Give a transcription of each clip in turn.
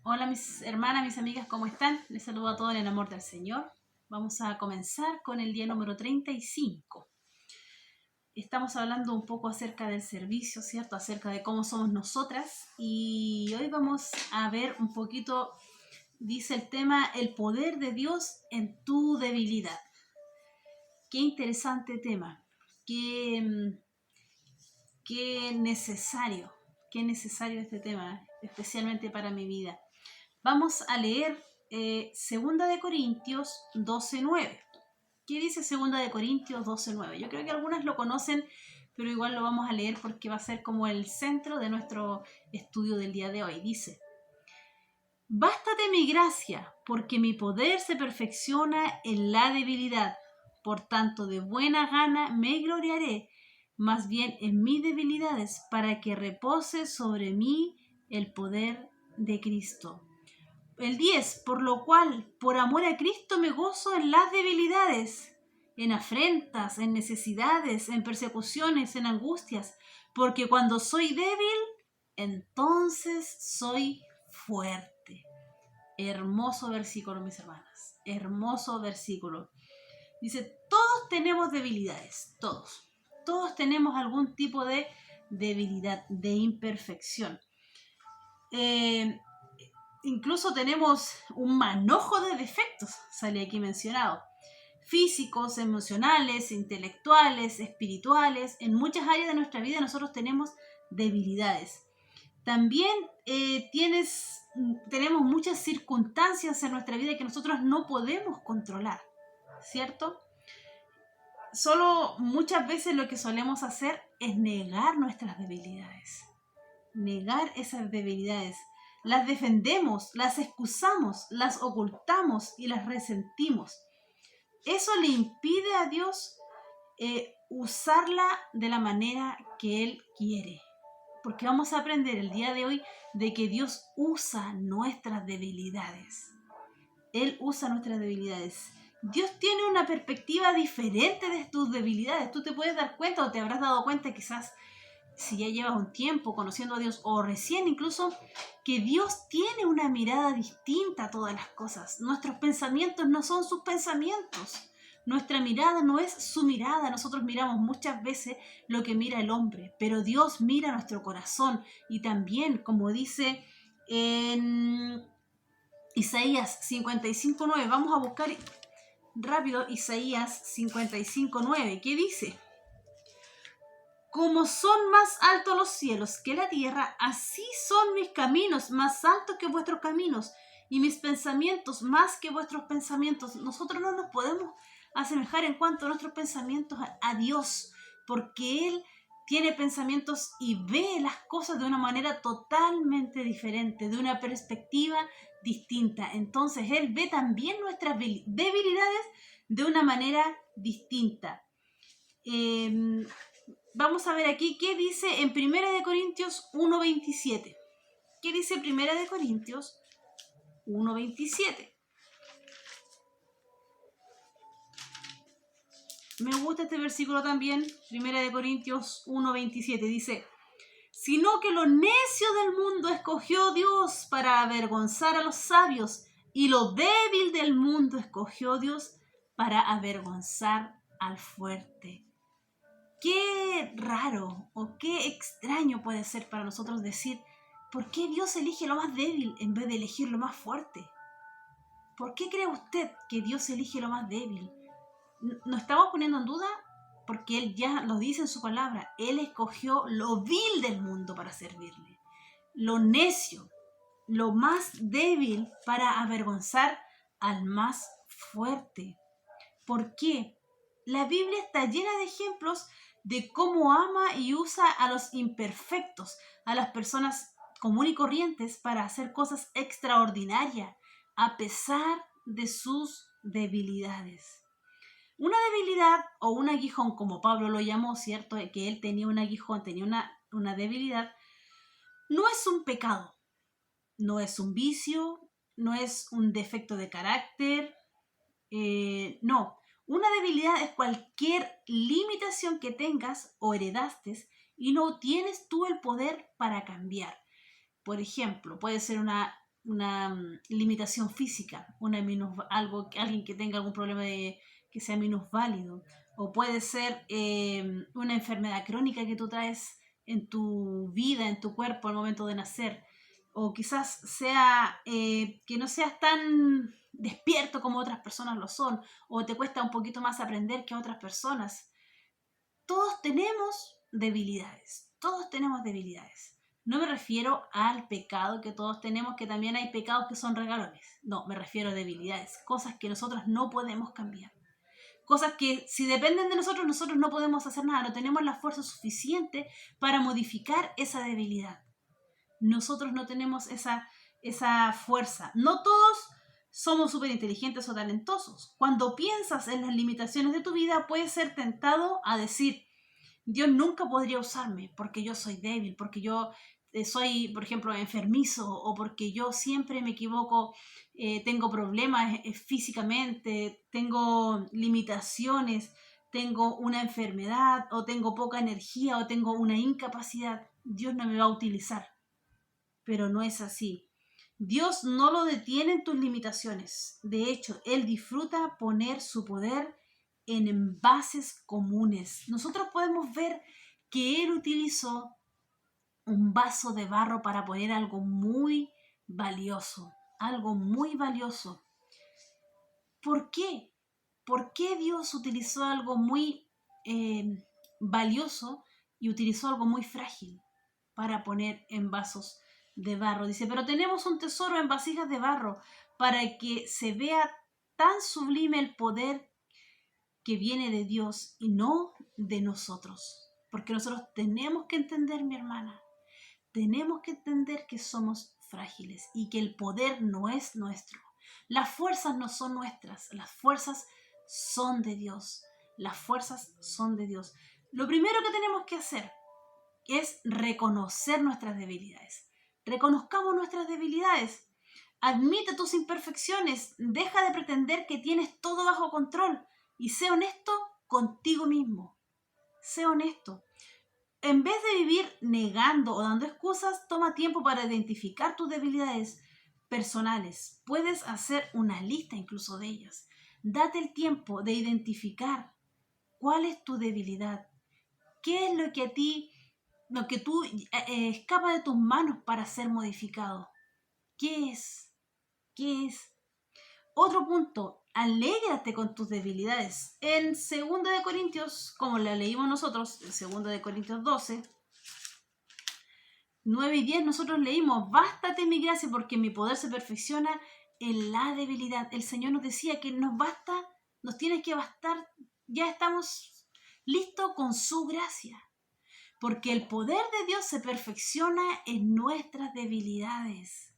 Hola mis hermanas, mis amigas, ¿cómo están? Les saludo a todos en el amor del Señor. Vamos a comenzar con el día número 35. Estamos hablando un poco acerca del servicio, ¿cierto? Acerca de cómo somos nosotras. Y hoy vamos a ver un poquito, dice el tema, el poder de Dios en tu debilidad. Qué interesante tema. Qué necesario este tema, especialmente para mi vida. Vamos a leer 2 de Corintios 12:9. ¿Qué dice 2 de Corintios 12:9? Yo creo que algunas lo conocen, pero igual lo vamos a leer porque va a ser como el centro de nuestro estudio del día de hoy. Dice: Bástate mi gracia, porque mi poder se perfecciona en la debilidad. Por tanto, de buena gana me gloriaré, más bien en mis debilidades, para que repose sobre mí el poder de Cristo. El 10, por lo cual, por amor a Cristo me gozo en las debilidades, en afrentas, en necesidades, en persecuciones, en angustias, porque cuando soy débil, entonces soy fuerte. Hermoso versículo, mis hermanas, hermoso versículo. Dice, todos tenemos debilidades, todos tenemos algún tipo de debilidad, de imperfección. Incluso tenemos un manojo de defectos, sale aquí mencionado, físicos, emocionales, intelectuales, espirituales. En muchas áreas de nuestra vida nosotros tenemos debilidades. También tenemos muchas circunstancias en nuestra vida que nosotros no podemos controlar, ¿cierto? Solo muchas veces lo que solemos hacer es negar nuestras debilidades, negar esas debilidades. Las defendemos, las excusamos, las ocultamos y las resentimos. Eso le impide a Dios usarla de la manera que Él quiere. Porque vamos a aprender el día de hoy de que Dios usa nuestras debilidades. Él usa nuestras debilidades. Dios tiene una perspectiva diferente de tus debilidades. Tú te puedes dar cuenta o te habrás dado cuenta quizás si ya llevas un tiempo conociendo a Dios o recién incluso, que Dios tiene una mirada distinta a todas las cosas. Nuestros pensamientos no son sus pensamientos. Nuestra mirada no es su mirada. Nosotros miramos muchas veces lo que mira el hombre, pero Dios mira nuestro corazón. Y también, como dice en Isaías 55:9, vamos a buscar rápido Isaías 55:9, ¿qué dice? Como son más altos los cielos que la tierra, así son mis caminos más altos que vuestros caminos, y mis pensamientos más que vuestros pensamientos. Nosotros no nos podemos asemejar en cuanto a nuestros pensamientos a Dios, porque Él tiene pensamientos y ve las cosas de una manera totalmente diferente, de una perspectiva distinta. Entonces Él ve también nuestras debilidades de una manera distinta. Vamos a ver aquí qué dice en 1 Corintios 1:27. ¿Qué dice 1 Corintios 1:27? Me gusta este versículo también, 1 Corintios 1:27. Dice, sino que lo necio del mundo escogió Dios para avergonzar a los sabios, y lo débil del mundo escogió Dios para avergonzar al fuerte. Qué raro o qué extraño puede ser para nosotros decir, ¿por qué Dios elige lo más débil en vez de elegir lo más fuerte? ¿Por qué cree usted que Dios elige lo más débil? ¿No estamos poniendo en duda? Porque Él ya lo dice en su palabra. Él escogió lo vil del mundo para servirle. Lo necio, lo más débil para avergonzar al más fuerte. ¿Por qué? La Biblia está llena de ejemplos de cómo ama y usa a los imperfectos, a las personas comunes y corrientes para hacer cosas extraordinarias, a pesar de sus debilidades. Una debilidad o un aguijón, como Pablo lo llamó, ¿cierto? Que él tenía un aguijón, tenía una debilidad, no es un pecado, no es un vicio, no es un defecto de carácter, no. Una debilidad es cualquier limitación que tengas o heredaste y no tienes tú el poder para cambiar. Por ejemplo, puede ser una limitación física, alguien que tenga algún problema que sea minusválido, o puede ser una enfermedad crónica que tú traes en tu vida, en tu cuerpo al momento de nacer, o quizás sea que no seas tan despierto como otras personas lo son, o te cuesta un poquito más aprender que otras personas. Todos tenemos debilidades, todos tenemos debilidades. No me refiero al pecado que todos tenemos, que también hay pecados que son regalones. No, me refiero a debilidades, cosas que nosotros no podemos cambiar. Cosas que si dependen de nosotros, nosotros no podemos hacer nada, no tenemos la fuerza suficiente para modificar esa debilidad. Nosotros no tenemos esa fuerza. No todos somos súper inteligentes o talentosos. Cuando piensas en las limitaciones de tu vida, puedes ser tentado a decir, Dios nunca podría usarme porque yo soy débil, porque yo soy, por ejemplo, enfermizo, o porque yo siempre me equivoco, tengo problemas físicamente, tengo limitaciones, tengo una enfermedad, o tengo poca energía, o tengo una incapacidad. Dios no me va a utilizar. Pero no es así. Dios no lo detiene en tus limitaciones. De hecho, Él disfruta poner su poder en envases comunes. Nosotros podemos ver que Él utilizó un vaso de barro para poner algo muy valioso. Algo muy valioso. ¿Por qué? ¿Por qué Dios utilizó algo muy valioso y utilizó algo muy frágil para poner en vasos de barro? Dice, pero tenemos un tesoro en vasijas de barro para que se vea tan sublime el poder que viene de Dios y no de nosotros. Porque nosotros tenemos que entender, mi hermana, tenemos que entender que somos frágiles y que el poder no es nuestro. Las fuerzas no son nuestras, las fuerzas son de Dios. Las fuerzas son de Dios. Lo primero que tenemos que hacer es reconocer nuestras debilidades. Reconozcamos nuestras debilidades. Admite tus imperfecciones. Deja de pretender que tienes todo bajo control y sé honesto contigo mismo. Sé honesto. En vez de vivir negando o dando excusas, toma tiempo para identificar tus debilidades personales. Puedes hacer una lista incluso de ellas. Date el tiempo de identificar cuál es tu debilidad. ¿Qué es lo que tú escapa de tus manos para ser modificado? ¿Qué es? ¿Qué es? Otro punto, alégrate con tus debilidades. En 2 de Corintios, como la leímos nosotros, en 2 de Corintios 12, 9 y 10, nosotros leímos, bástate mi gracia porque mi poder se perfecciona en la debilidad. El Señor nos decía que nos basta, nos tiene que bastar, ya estamos listos con su gracia. Porque el poder de Dios se perfecciona en nuestras debilidades.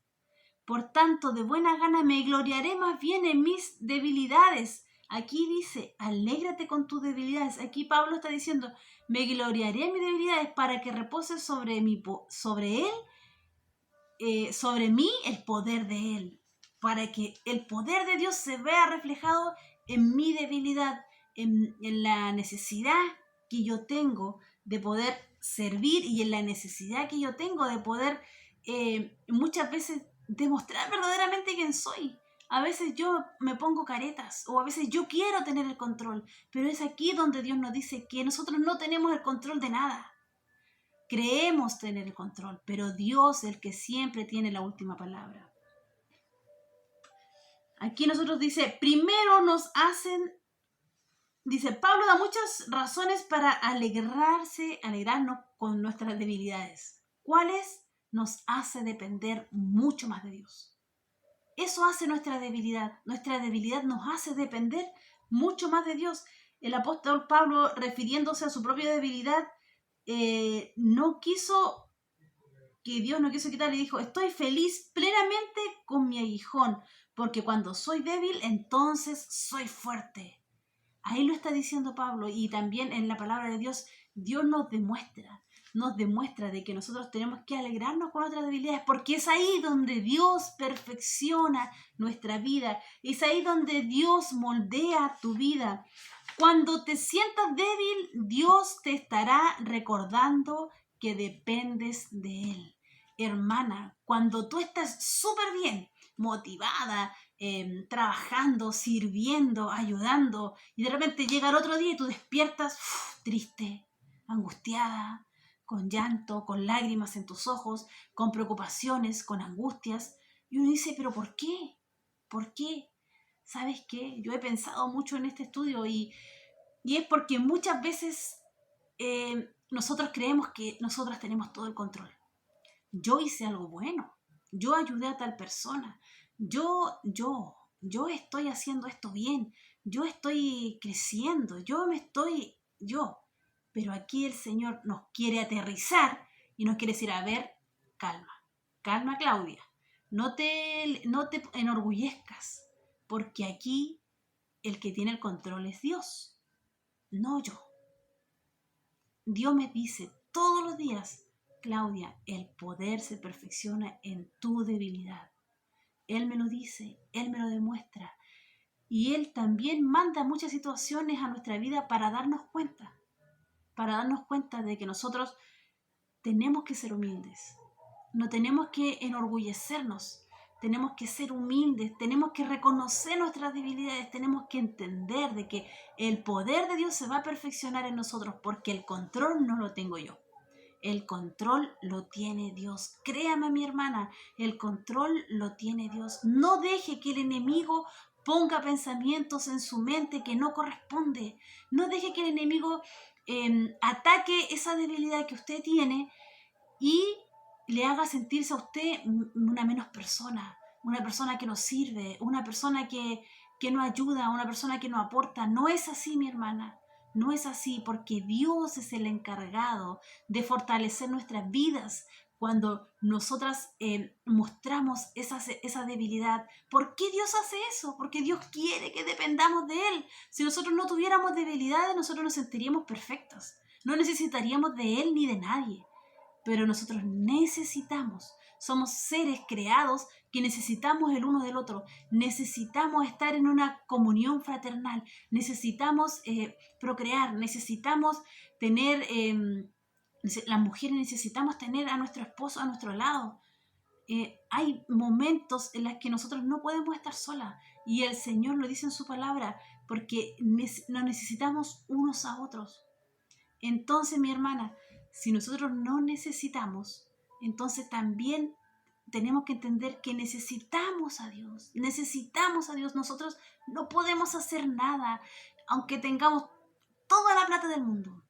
Por tanto, de buena gana me gloriaré más bien en mis debilidades. Aquí dice, alégrate con tus debilidades. Aquí Pablo está diciendo, me gloriaré en mis debilidades para que repose sobre mí el poder de Él. Para que el poder de Dios se vea reflejado en mi debilidad, en la necesidad que yo tengo de poder servir y en la necesidad que yo tengo de poder muchas veces demostrar verdaderamente quién soy. A veces yo me pongo caretas o a veces yo quiero tener el control, pero es aquí donde Dios nos dice que nosotros no tenemos el control de nada. Creemos tener el control, pero Dios es el que siempre tiene la última palabra. Aquí nosotros dice, dice, Pablo da muchas razones para alegrarnos con nuestras debilidades. ¿Cuáles? Nos hace depender mucho más de Dios. Eso hace nuestra debilidad. Nuestra debilidad nos hace depender mucho más de Dios. El apóstol Pablo, refiriéndose a su propia debilidad, Dios no quiso quitar, y dijo, estoy feliz plenamente con mi aguijón, porque cuando soy débil, entonces soy fuerte. Ahí lo está diciendo Pablo, y también en la palabra de Dios, Dios nos demuestra de que nosotros tenemos que alegrarnos con nuestras debilidades, porque es ahí donde Dios perfecciona nuestra vida, es ahí donde Dios moldea tu vida. Cuando te sientas débil, Dios te estará recordando que dependes de Él, hermana, cuando tú estás súper bien, motivada, trabajando, sirviendo, ayudando, y de repente llega el otro día y tú despiertas triste, angustiada, con llanto, con lágrimas en tus ojos, con preocupaciones, con angustias, y uno dice, ¿pero por qué? ¿Por qué? ¿Sabes qué? Yo he pensado mucho en este estudio y es porque muchas veces nosotros creemos que nosotras tenemos todo el control. Yo hice algo bueno, yo ayudé a tal persona, yo estoy haciendo esto bien, yo estoy creciendo, yo. Pero aquí el Señor nos quiere aterrizar y nos quiere decir, a ver, calma, calma Claudia, no te enorgullezcas, porque aquí el que tiene el control es Dios, no yo. Dios me dice todos los días, Claudia, el poder se perfecciona en tu debilidad. Él me lo dice, Él me lo demuestra. Y Él también manda muchas situaciones a nuestra vida para darnos cuenta de que nosotros tenemos que ser humildes. No tenemos que enorgullecernos, tenemos que ser humildes, tenemos que reconocer nuestras debilidades, tenemos que entender de que el poder de Dios se va a perfeccionar en nosotros porque el control no lo tengo yo. El control lo tiene Dios. Créame, mi hermana, el control lo tiene Dios. No deje que el enemigo ponga pensamientos en su mente que no corresponde. No deje que el enemigo ataque esa debilidad que usted tiene y le haga sentirse a usted una menos persona, una persona que no sirve, una persona que no ayuda, una persona que no aporta. No es así, mi hermana. No es así, porque Dios es el encargado de fortalecer nuestras vidas cuando nosotras mostramos esa debilidad. ¿Por qué Dios hace eso? Porque Dios quiere que dependamos de Él. Si nosotros no tuviéramos debilidades, nosotros nos sentiríamos perfectos. No necesitaríamos de Él ni de nadie. Pero nosotros somos seres creados que necesitamos el uno del otro, necesitamos estar en una comunión fraternal, necesitamos procrear, necesitamos tener, las mujeres necesitamos tener a nuestro esposo a nuestro lado. Hay momentos en los que nosotros no podemos estar solas y el Señor lo dice en su palabra porque nos necesitamos unos a otros. Entonces, mi hermana, si nosotros no necesitamos, entonces también tenemos que entender que necesitamos a Dios. Necesitamos a Dios. Nosotros no podemos hacer nada, aunque tengamos toda la plata del mundo,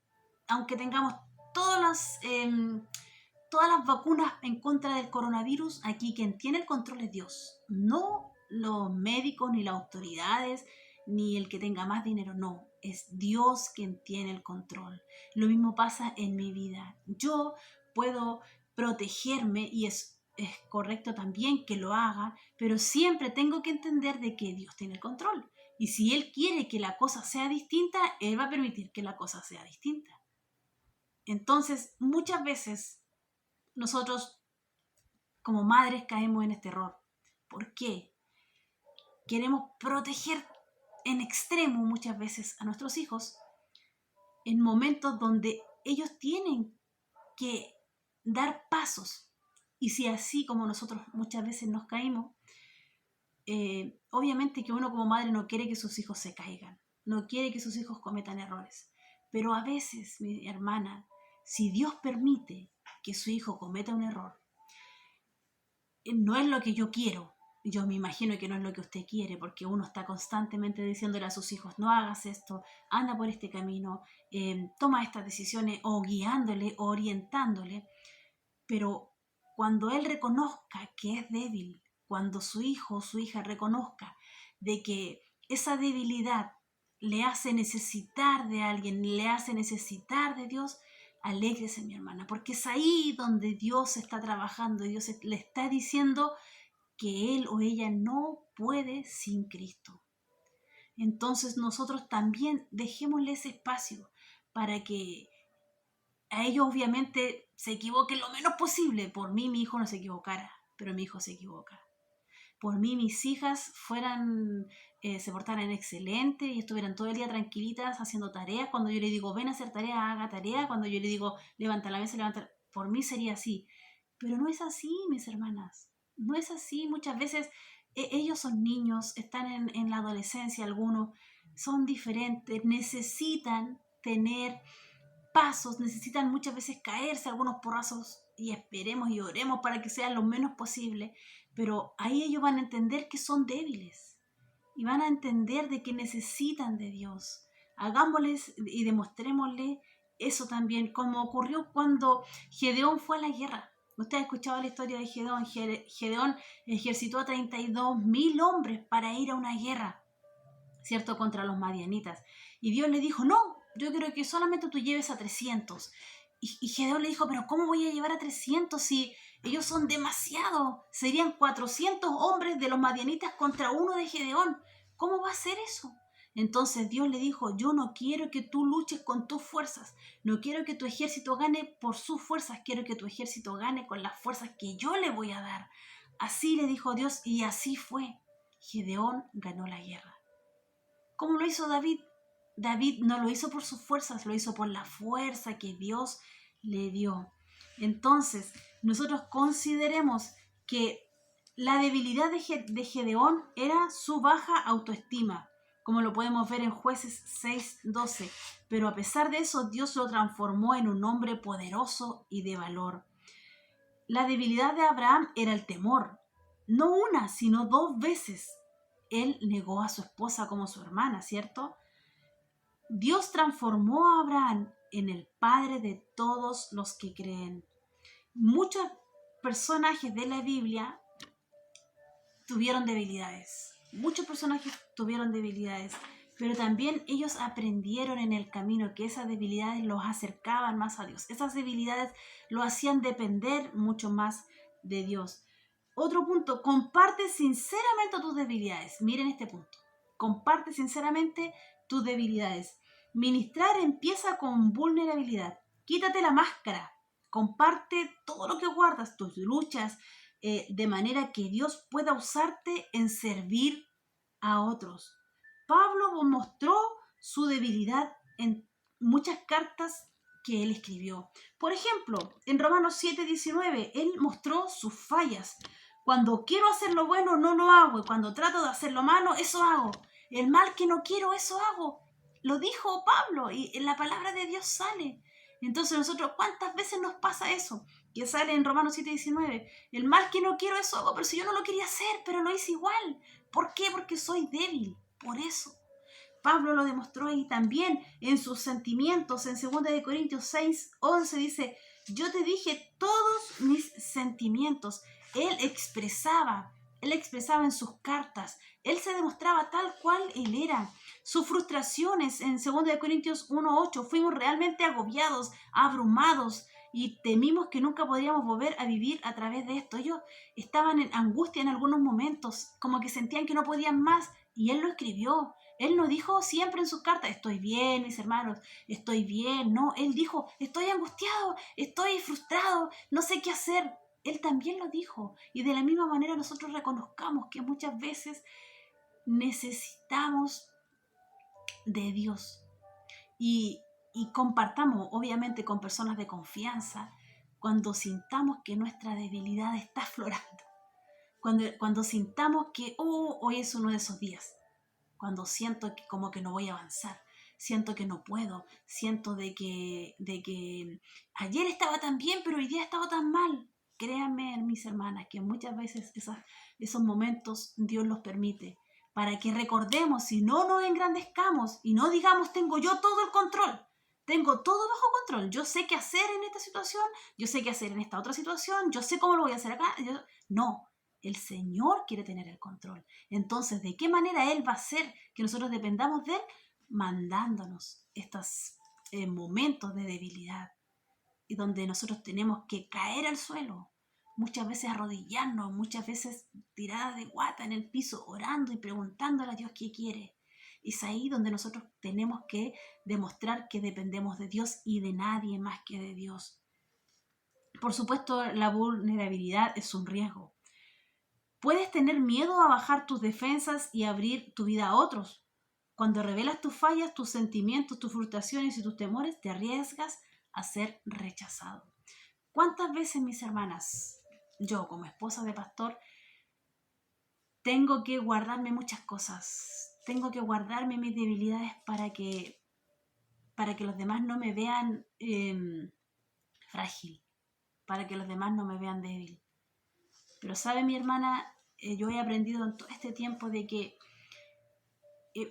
aunque tengamos todas las vacunas en contra del coronavirus. Aquí quien tiene el control es Dios, no los médicos ni las autoridades ni el que tenga más dinero, no, es Dios quien tiene el control. Lo mismo pasa en mi vida. Yo puedo protegerme y es correcto también que lo haga, pero siempre tengo que entender de que Dios tiene el control. Y si Él quiere que la cosa sea distinta, Él va a permitir que la cosa sea distinta. Entonces, muchas veces nosotros como madres caemos en este error. ¿Por qué? Queremos proteger en extremo muchas veces a nuestros hijos en momentos donde ellos tienen que dar pasos. Y si así como nosotros muchas veces nos caímos, obviamente que uno como madre no quiere que sus hijos se caigan, no quiere que sus hijos cometan errores. Pero a veces, mi hermana, si Dios permite que su hijo cometa un error, no es lo que yo quiero. Yo me imagino que no es lo que usted quiere, porque uno está constantemente diciéndole a sus hijos, no hagas esto, anda por este camino, toma estas decisiones, o guiándole, o orientándole. Pero cuando él reconozca que es débil, cuando su hijo o su hija reconozca de que esa debilidad le hace necesitar de alguien, le hace necesitar de Dios, alégrese, mi hermana, porque es ahí donde Dios está trabajando y Dios le está diciendo que él o ella no puede sin Cristo. Entonces nosotros también dejémosle ese espacio para que a ellos obviamente se equivoquen lo menos posible. Por mí mi hijo no se equivocara, pero mi hijo se equivoca. Por mí mis hijas se portaran excelente y estuvieran todo el día tranquilitas haciendo tareas. Cuando yo le digo ven a hacer tarea, haga tarea. Cuando yo le digo levanta la mesa, levanta. Por mí sería así. Pero no es así, mis hermanas. No es así. Muchas veces ellos son niños, están en la adolescencia, algunos son diferentes, necesitan tener pasos, necesitan muchas veces caerse algunos porrazos y esperemos y oremos para que sean lo menos posible, pero ahí ellos van a entender que son débiles y van a entender de que necesitan de Dios. Hagámosles y demostrémosle eso también, como ocurrió cuando Gedeón fue a la guerra. Usted ha escuchado la historia de Gedeón. Gedeón ejercitó a 32,000 hombres para ir a una guerra, ¿cierto?, contra los madianitas. Y Dios le dijo, no, yo quiero que solamente tú lleves a 300. Y Gedeón le dijo, pero ¿cómo voy a llevar a 300 si ellos son demasiados? Serían 400 hombres de los madianitas contra uno de Gedeón. ¿Cómo va a ser eso? Entonces Dios le dijo, yo no quiero que tú luches con tus fuerzas, no quiero que tu ejército gane por sus fuerzas, quiero que tu ejército gane con las fuerzas que yo le voy a dar. Así le dijo Dios y así fue. Gedeón ganó la guerra. ¿Cómo lo hizo David? David no lo hizo por sus fuerzas, lo hizo por la fuerza que Dios le dio. Entonces, nosotros consideremos que la debilidad de Gedeón era su baja autoestima, como lo podemos ver en Jueces 6:12. Pero a pesar de eso, Dios lo transformó en un hombre poderoso y de valor. La debilidad de Abraham era el temor. No una, sino 2 veces. Él negó a su esposa como su hermana, ¿cierto? Dios transformó a Abraham en el padre de todos los que creen. Muchos personajes de la Biblia tuvieron debilidades. Muchos personajes tuvieron debilidades, pero también ellos aprendieron en el camino que esas debilidades los acercaban más a Dios. Esas debilidades lo hacían depender mucho más de Dios. Otro punto, comparte sinceramente tus debilidades. Miren este punto. Comparte sinceramente tus debilidades. Ministrar empieza con vulnerabilidad. Quítate la máscara. Comparte todo lo que guardas, tus luchas, de manera que Dios pueda usarte en servir a otros. Pablo mostró su debilidad en muchas cartas que él escribió. Por ejemplo, en Romanos 7:19, él mostró sus fallas. Cuando quiero hacer lo bueno, no lo hago. Y cuando trato de hacer lo malo, eso hago. El mal que no quiero, eso hago. Lo dijo Pablo y en la palabra de Dios sale. Entonces nosotros, ¿cuántas veces nos pasa eso? Que sale en Romanos 7:19. El mal que no quiero, eso hago. Pero si yo no lo quería hacer, pero lo hice igual. ¿Por qué? Porque soy débil. Por eso. Pablo lo demostró ahí también en sus sentimientos. En 2 Corintios 6:11 dice, yo te dije todos mis sentimientos. Él expresaba en sus cartas. Él se demostraba tal cual él era. Sus frustraciones en 2 Corintios 1:8, fuimos realmente agobiados, abrumados y temimos que nunca podríamos volver a vivir a través de esto. Ellos estaban en angustia en algunos momentos, como que sentían que no podían más, y él lo escribió. Él no dijo siempre en sus cartas, estoy bien, mis hermanos, estoy bien. No, él dijo, estoy angustiado, estoy frustrado, no sé qué hacer. Él también lo dijo. Y de la misma manera nosotros reconozcamos que muchas veces necesitamos de Dios. Y compartamos, obviamente, con personas de confianza cuando sintamos que nuestra debilidad está aflorando. Cuando sintamos que hoy es uno de esos días. Cuando siento que como que no voy a avanzar, siento que no puedo, siento de que ayer estaba tan bien, pero hoy día he estado tan mal. Créanme, mis hermanas, que muchas veces esos momentos Dios los permite para que recordemos y no nos engrandezcamos y no digamos tengo yo todo el control, tengo todo bajo control, yo sé qué hacer en esta situación, yo sé qué hacer en esta otra situación, yo sé cómo lo voy a hacer acá. No. El Señor quiere tener el control. Entonces, ¿de qué manera Él va a hacer que nosotros dependamos de Él? Mandándonos estos momentos de debilidad y donde nosotros tenemos que caer al suelo, muchas veces arrodillarnos, muchas veces tiradas de guata en el piso, orando y preguntándole a Dios qué quiere. Es ahí donde nosotros tenemos que demostrar que dependemos de Dios y de nadie más que de Dios. Por supuesto, la vulnerabilidad es un riesgo. Puedes tener miedo a bajar tus defensas y abrir tu vida a otros. Cuando revelas tus fallas, tus sentimientos, tus frustraciones y tus temores, te arriesgas a ser rechazado. ¿Cuántas veces, mis hermanas, yo como esposa de pastor, tengo que guardarme muchas cosas? Tengo que guardarme mis debilidades para que los demás no me vean frágil, para que los demás no me vean débil. Pero sabe, mi hermana, yo he aprendido en todo este tiempo de que,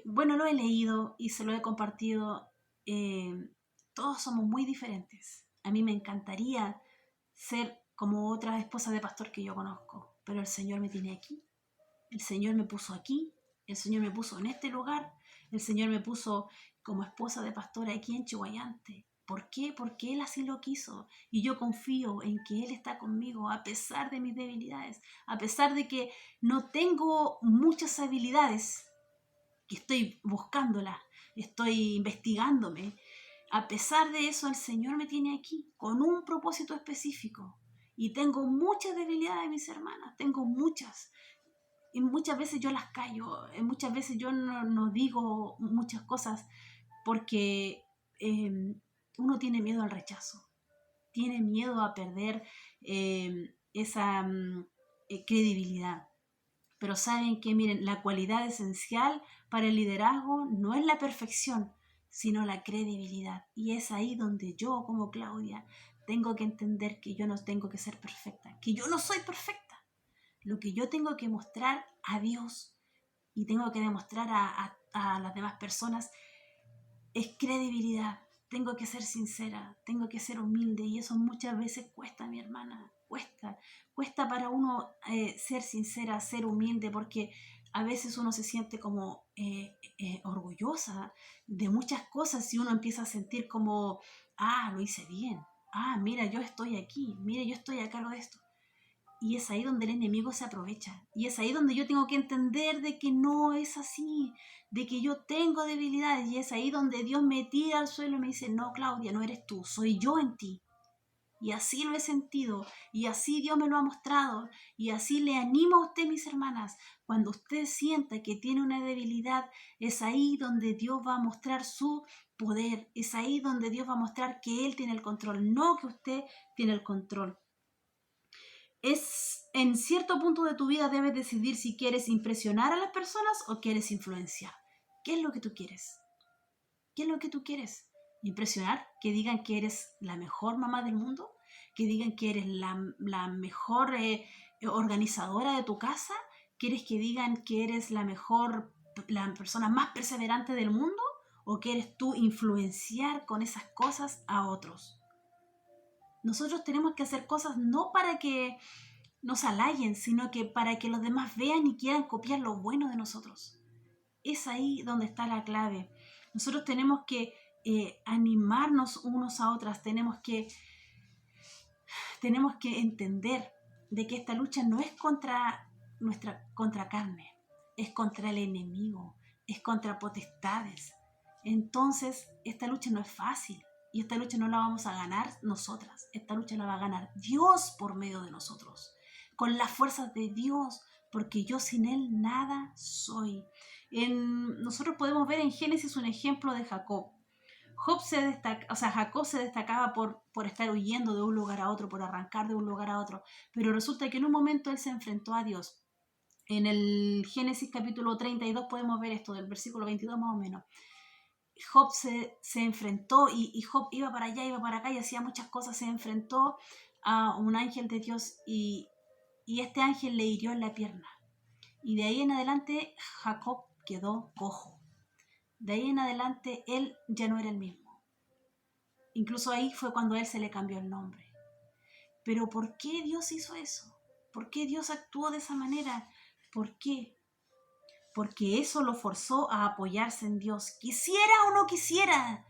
bueno, lo he leído y se lo he compartido, todos somos muy diferentes. A mí me encantaría ser como otra esposa de pastor que yo conozco, pero el Señor me tiene aquí, el Señor me puso aquí, el Señor me puso en este lugar, el Señor me puso como esposa de pastor aquí en Chihuayante. ¿Por qué? Porque Él así lo quiso y yo confío en que Él está conmigo a pesar de mis debilidades, a pesar de que no tengo muchas habilidades, que estoy buscándolas, estoy investigándome. A pesar de eso, el Señor me tiene aquí con un propósito específico y tengo muchas debilidades, mis hermanas, tengo muchas. Y muchas veces yo las callo, muchas veces yo no digo muchas cosas porque uno tiene miedo al rechazo, tiene miedo a perder esa credibilidad. Pero saben que, miren, la cualidad esencial para el liderazgo no es la perfección, sino la credibilidad. Y es ahí donde yo, como Claudia, tengo que entender que yo no tengo que ser perfecta, que yo no soy perfecta. Lo que yo tengo que mostrar a Dios y tengo que demostrar a las demás personas es credibilidad. Tengo que ser sincera, tengo que ser humilde y eso muchas veces cuesta, mi hermana, cuesta para uno ser sincera, ser humilde, porque a veces uno se siente como orgullosa de muchas cosas y uno empieza a sentir como, lo hice bien, mira, yo estoy aquí, mira, yo estoy a cargo de esto. Y es ahí donde el enemigo se aprovecha. Y es ahí donde yo tengo que entender de que no es así, de que yo tengo debilidades. Y es ahí donde Dios me tira al suelo y me dice, no, Claudia, no eres tú, soy yo en ti. Y así lo he sentido, y así Dios me lo ha mostrado, y así le animo a usted, mis hermanas. Cuando usted sienta que tiene una debilidad, es ahí donde Dios va a mostrar su poder, es ahí donde Dios va a mostrar que Él tiene el control, no que usted tiene el control. Es en cierto punto de tu vida debes decidir si quieres impresionar a las personas o quieres influenciar. ¿Qué es lo que tú quieres? ¿Qué es lo que tú quieres? ¿Impresionar? ¿Que digan que eres la mejor mamá del mundo? ¿Que digan que eres la mejor organizadora de tu casa? ¿Quieres que digan que eres la persona más perseverante del mundo? ¿O quieres tú influenciar con esas cosas a otros? Nosotros tenemos que hacer cosas no para que nos halayen, sino que para que los demás vean y quieran copiar lo bueno de nosotros. Es ahí donde está la clave. Nosotros tenemos que animarnos unos a otras, tenemos que entender de que esta lucha no es contra carne, es contra el enemigo, es contra potestades. Entonces, esta lucha no es fácil y esta lucha no la vamos a ganar nosotras, esta lucha la va a ganar Dios por medio de nosotros, con las fuerzas de Dios, porque yo sin Él nada soy. Nosotros podemos ver en Génesis un ejemplo de Jacob. Jacob se destacaba por estar huyendo de un lugar a otro, por arrancar de un lugar a otro, pero resulta que en un momento él se enfrentó a Dios. En el Génesis capítulo 32 podemos ver esto, del versículo 22 más o menos. Job se enfrentó y Job iba para allá, iba para acá y hacía muchas cosas, se enfrentó a un ángel de Dios y este ángel le hirió en la pierna. Y de ahí en adelante Jacob quedó cojo. De ahí en adelante él ya no era el mismo. Incluso ahí fue cuando a él se le cambió el nombre. Pero ¿por qué Dios hizo eso? ¿Por qué Dios actuó de esa manera? ¿Por qué? Porque eso lo forzó a apoyarse en Dios. Quisiera o no quisiera,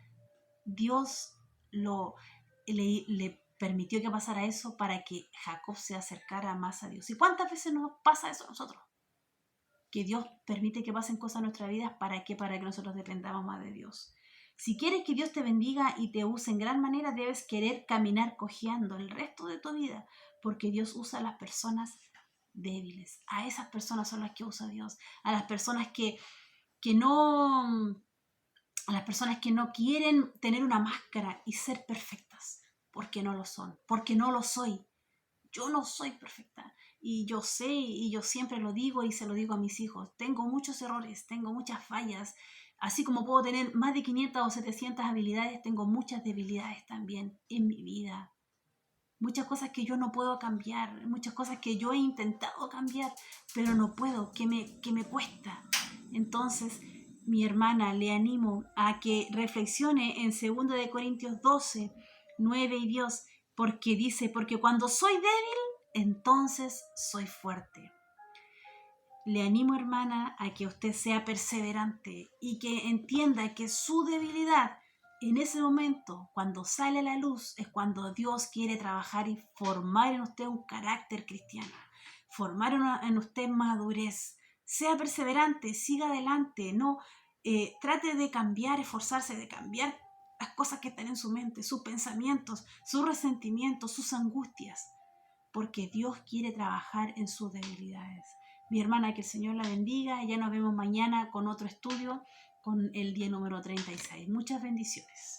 Dios le permitió que pasara eso para que Jacob se acercara más a Dios. ¿Y cuántas veces nos pasa eso a nosotros? Que Dios permite que pasen cosas en nuestra vida. ¿Para qué? Para que nosotros dependamos más de Dios. Si quieres que Dios te bendiga y te use en gran manera, debes querer caminar cojeando el resto de tu vida, porque Dios usa a las personas débiles. A esas personas son las que usa Dios. A las personas que no quieren tener una máscara y ser perfectas, porque no lo son, porque no lo soy. Yo no soy perfecta y yo sé y yo siempre lo digo y se lo digo a mis hijos. Tengo muchos errores, tengo muchas fallas. Así como puedo tener más de 500 o 700 habilidades, tengo muchas debilidades también en mi vida. Muchas cosas que yo no puedo cambiar, muchas cosas que yo he intentado cambiar, pero no puedo, que me cuesta. Entonces, mi hermana, le animo a que reflexione en 2 de Corintios 12, 9 y 10, porque dice, porque cuando soy débil, entonces soy fuerte. Le animo, hermana, a que usted sea perseverante y que entienda que su debilidad en ese momento, cuando sale a la luz, es cuando Dios quiere trabajar y formar en usted un carácter cristiano, formar en usted madurez. Sea perseverante, siga adelante, no trate de cambiar, esforzarse de cambiar las cosas que están en su mente, sus pensamientos, sus resentimientos, sus angustias, porque Dios quiere trabajar en sus debilidades. Mi hermana, que el Señor la bendiga. Ya nos vemos mañana con otro estudio, con el día número 36. Muchas bendiciones.